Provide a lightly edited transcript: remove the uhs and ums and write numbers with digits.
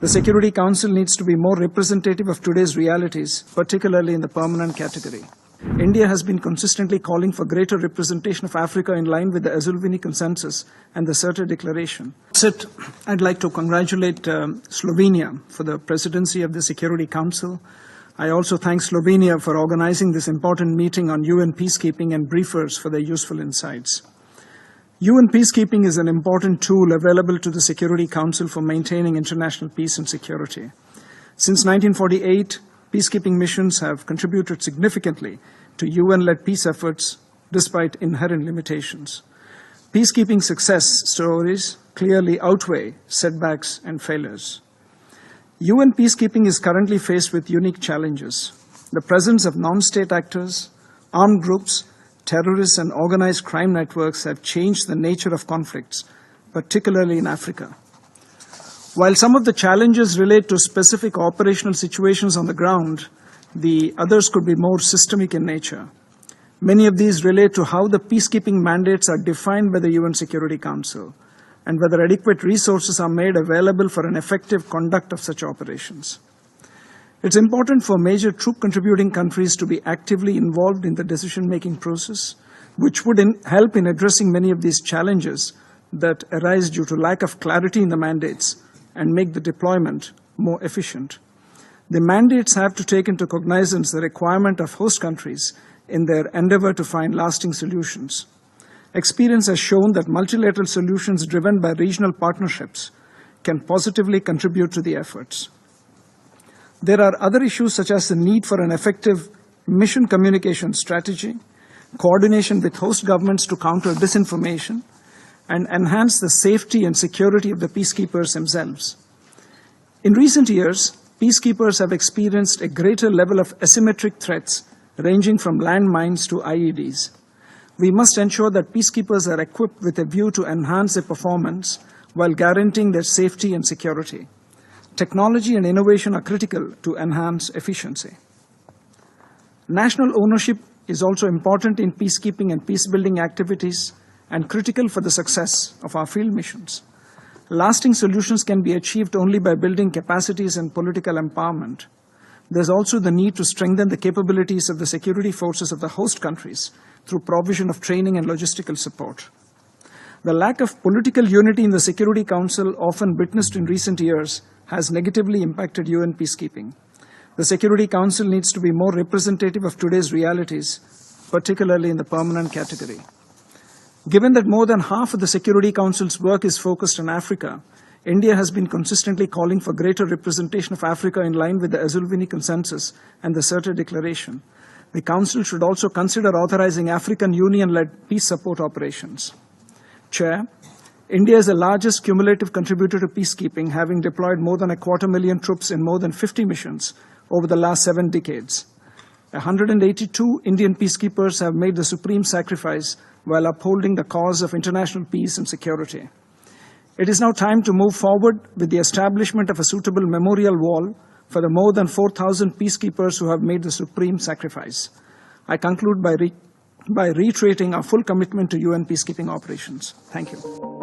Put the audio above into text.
The Security Council needs to be more representative of today's realities, particularly in the permanent category. India has been consistently calling for greater representation of Africa in line with the Azulvini Consensus and the Sirte Declaration. I'd like to congratulate Slovenia for the presidency of the Security Council. I also thank Slovenia for organizing this important meeting on UN peacekeeping and briefers for their useful insights. UN peacekeeping is an important tool available to the Security Council for maintaining international peace and security. Since 1948, peacekeeping missions have contributed significantly to UN-led peace efforts despite inherent limitations. Peacekeeping success stories clearly outweigh setbacks and failures. UN peacekeeping is currently faced with unique challenges. The presence of non-state actors, armed groups, terrorists and organized crime networks have changed the nature of conflicts, particularly in Africa. While some of the challenges relate to specific operational situations on the ground, the others could be more systemic in nature. Many of these relate to how the peacekeeping mandates are defined by the UN Security Council and whether adequate resources are made available for an effective conduct of such operations. It's important for major troop-contributing countries to be actively involved in the decision-making process, which would help in addressing many of these challenges that arise due to lack of clarity in the mandates and make the deployment more efficient. The mandates have to take into cognizance the requirement of host countries in their endeavor to find lasting solutions. Experience has shown that multilateral solutions driven by regional partnerships can positively contribute to the efforts. There are other issues such as the need for an effective mission communication strategy, coordination with host governments to counter disinformation, and enhance the safety and security of the peacekeepers themselves. In recent years, peacekeepers have experienced a greater level of asymmetric threats ranging from landmines to IEDs. We must ensure that peacekeepers are equipped with a view to enhance their performance while guaranteeing their safety and security. Technology and innovation are critical to enhance efficiency. National ownership is also important in peacekeeping and peacebuilding activities and critical for the success of our field missions. Lasting solutions can be achieved only by building capacities and political empowerment. There's also the need to strengthen the capabilities of the security forces of the host countries through provision of training and logistical support. The lack of political unity in the Security Council, often witnessed in recent years, has negatively impacted UN peacekeeping. The Security Council needs to be more representative of today's realities, particularly in the permanent category. Given that more than half of the Security Council's work is focused on Africa, India has been consistently calling for greater representation of Africa in line with the Azulvini Consensus and the Sirte Declaration. The Council should also consider authorizing African Union-led peace support operations. Chair, India is the largest cumulative contributor to peacekeeping, having deployed more than 250,000 troops in more than 50 missions over the last 7 decades. 182 Indian peacekeepers have made the supreme sacrifice while upholding the cause of international peace and security. It is now time to move forward with the establishment of a suitable memorial wall for the more than 4,000 peacekeepers who have made the supreme sacrifice. I conclude by reiterating our full commitment to UN peacekeeping operations. Thank you.